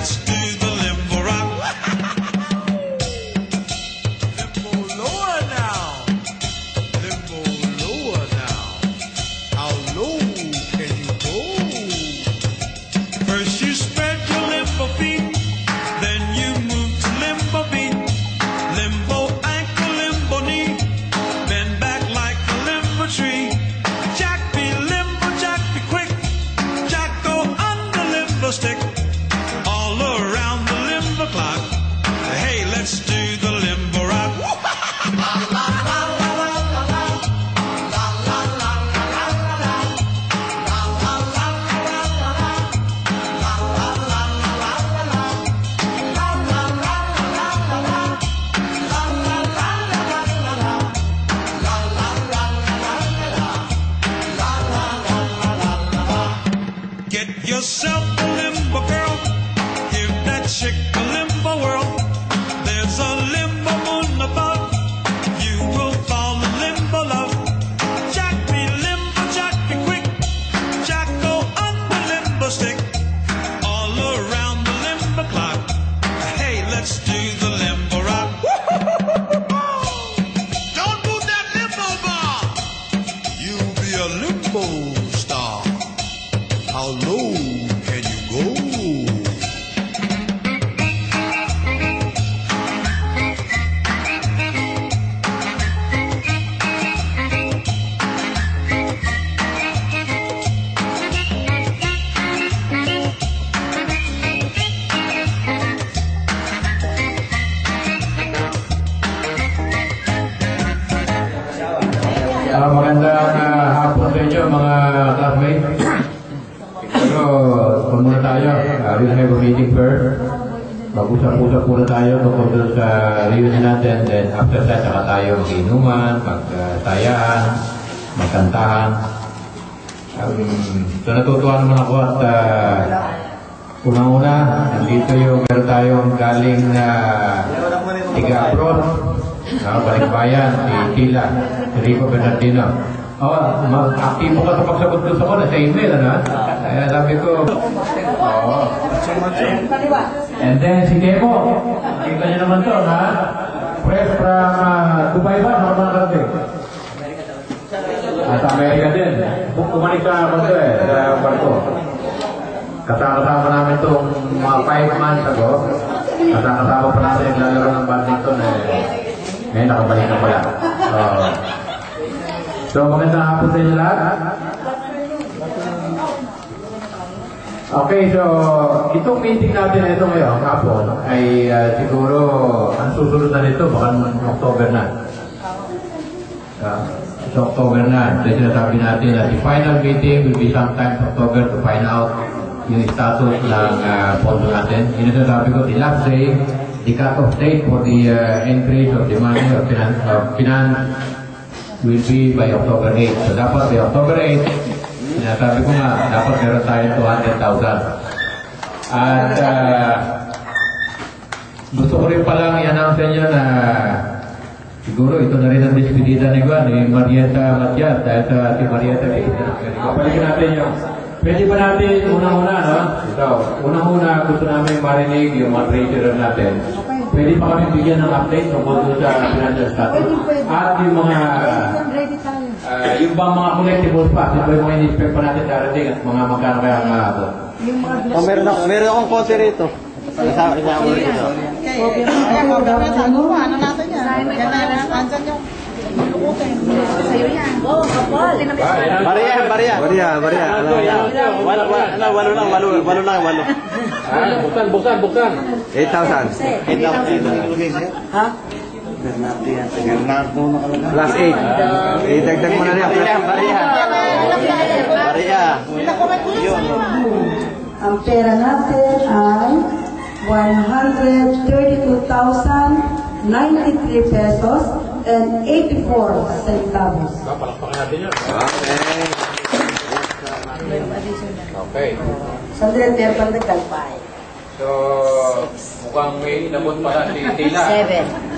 let's do the limbo rock. Limbo lower now. Limbo lower now. How low can you go? First you spread your limbo feet, then you move to limbo beat. Limbo ankle, limbo knee, bend back like a limbo tree. Jack be limbo, Jack be quick. Jack go under limbo stick, all around the limbo clock. Hey, let's do the limbo rock. Get yourself a limbo girl, give that chick a limbo whirl. There's a limbo moon above, you will fall in limbo love. Jack be limbo, Jack be quick. Jack go under limbo stick, all around the limbo clock. Hey, let's do the limbo rock. Don't move that limbo bar, you'll be a limbo star. How low can you go? Magandang hapon sa inyo mga classmates. Pero kung muna tayo, we'll have a meeting first. Mag-usap-usap muna tayo tungkol sa reunion natin. Then after that, saka tayo mag-inuman, magsayahan, magkantahan. So natutuwa naman ako at unang-una, nandito yung meron tayong galing tiga-abroad. Balikbayan, si Tila, si Rico Bernardino. Aktibo ka sa pagsagot ko sa na sa email, ano? Kaya sabi ko, And then si Demo, kita niyo naman to, ha? Press from Dubai ba? Normal kasi. At Amerika din. Kumalik sa barko sa barko. Kasama namin itong mga 5 months ago. Kasama pa natin yung lalaro ng badminton ngayon nakabalik na pala. So magandang hapon sa inyo lahat. Okay, so itong meeting natin ito ngayon, hapon, ay siguro ang susunod na nito, baka October na. So October na. So sinasabi natin na the final meeting will be sometime October to find out yung status ng pondo natin. Yung sinasabi ko, the last day, the cut-off date for the increase of the money of finance will be by October 8. So dapat by October 8, sinasabi ko nga, dapat meron tayo 200,000. At gusto ko rin palang i-announce sa inyo na siguro ito na rin ang despedida ni Marieta Matias dahil sa si Marieta. Kapalikin natin yung pwede ba natin unang-una, no? Ito, unang-una gusto namin marinig yung mga treasurer natin. Pwede pa kami bigyan ng update tungkol sa financial status. At yung mga yung bang mga collectibles pa, siyempre mga in-inspect pa natin darating at mga magkano kaya ang maabot. Meron akong konti rito. Kasama ko rito. Ano natin yan? Andyan yung sa'yo yan. Oo, kapal. Bariya. Walo lang. Buksan. 8,000. Ha? Plus 8. Idagdag mo na rin. Bariya. Ang pera natin ay 132,093 pesos and 84 centavos. Palakpakan natin yun. Okay. Sandali, meron pang nagdagpay. So, mukhang may inabot pala si Tila.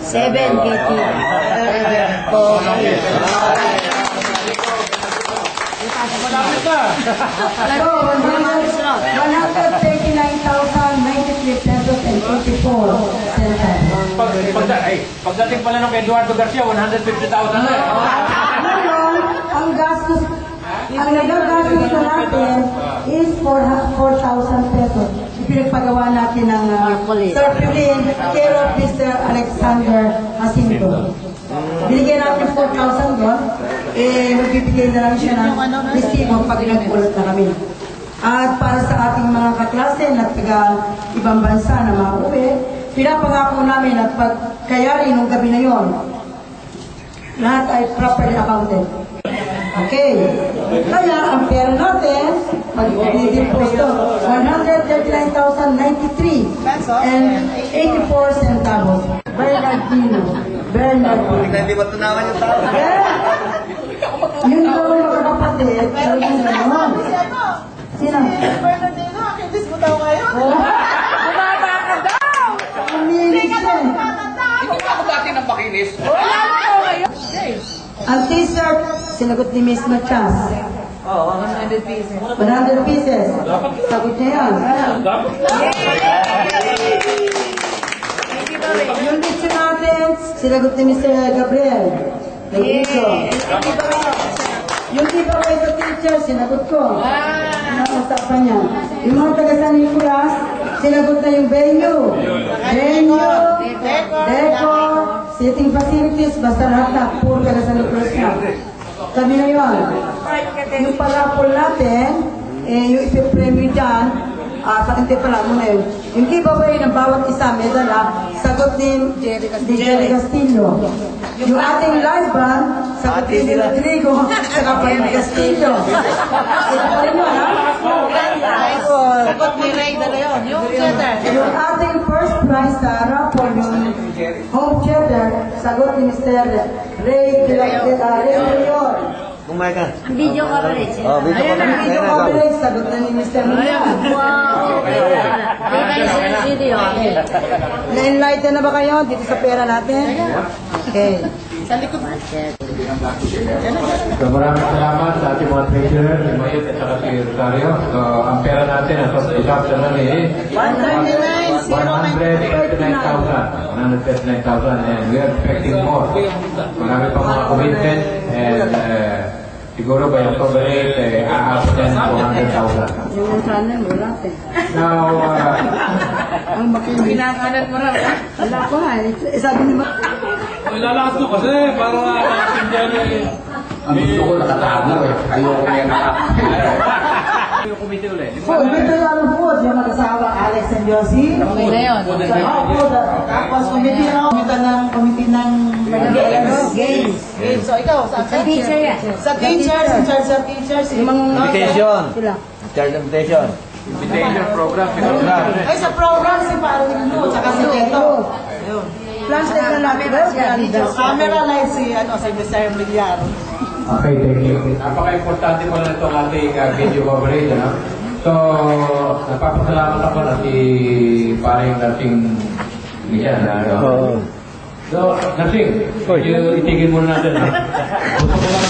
7 kay Tila. 7 po. So, 139,093 Pagdating pala ng Eduardo Garcia, 150,000 na. Ngayon, ang gastos, ang nagagastos na natin is 4,000 pesos. Pinagpagawa natin ng Sir Pilin, care of Mr. Alexander Jacinto. Binigyan natin 4,000 doon, magbibigay na lang siya ng resibo pag nag-ulat na kami. At para sa ating mga kaklase na taga ibang bansa na mauwi, pinapangako namin at pagkayari nung gabi na yon, lahat ay properly accounted. Okay. Kaya ang pera natin, mag-deposit 139,093 and 84 centavos. Bernardino. Hindi ba tunawan yung tao? Yun daw mga kapatid, pero yun naman. Sino? Bernardino, akitis mo daw ngayon. Bumaba ka daw! Umiinis siya. Hindi ka ako dati ng makinis. Ang t-shirt, sinagot ni Miss Machas. 100 pieces. 100 pieces. Sagot niya yan. Yung dito natin, sinagot ni Mr. Gabriel. Nag-iso. Yung giveaway sa teacher, sinagot ko. Nausapan niya. Yung mga taga San Nicolas, sinagot na yung venue. Decor, sitting facilities, basta lahat na, puro taga San Nicolas na. Sabi na yun. Yung parapol natin, yung ipipremyo dyan, pakinte pala muna yun. Yung giveaway ng bawat isa, may dala, sagot ni Jerry Castillo. Yung ating live band, sagot ni Rodrigo, saka pa ni Castillo. Ito pa rin yun, ha? Sagot ni Ray dala yun. Yung theater. Yung ating first prize sa raffle, yung home theater, sagot ni Mr. Ray Leon. Kumay ka. Video coverage. Oh, video Ayan ang video coverage, sagot na ni Mr. Leon. Wow. Video. Na-enlighten na ba kayo dito sa pera natin? Okay. Sa likod. So maraming salamat sa ating mga treasurer, si Mayet at saka si Rosario. So ang pera natin, ang total disaster na eh, 139,000 and we are expecting more. Marami pa mga commitment and siguro by October 8, aabot yan 200,000. Yung sana, wala eh. Now, Ang makinig. Pinakanan mo raw. Wala ko nga eh. Sabi ni Ma... Lalakas ko kasi para makindihan eh. ang gusto ko nakatago eh. Ayoko na yan Yung komite ulit. Dito lang po, yung mag-asawa Alex and Josie. Okay na yun. Tapos committee ng games. So ikaw, sa teacher yan. Sa teachers, in charge sa teachers. Yung mga... Invitation. Sila. Charge invitation. invitation program. Ay, sa program si Parang Nino, tsaka si Tito. Plastic na natin. Camera light si Mr. Emiliano. Okay, thank you. Napaka-importante po na itong ating video coverage. Ano? So, napapasalamat ako na si paring nating Miguel. So, Narsing, itigil muna natin. Gusto ko lang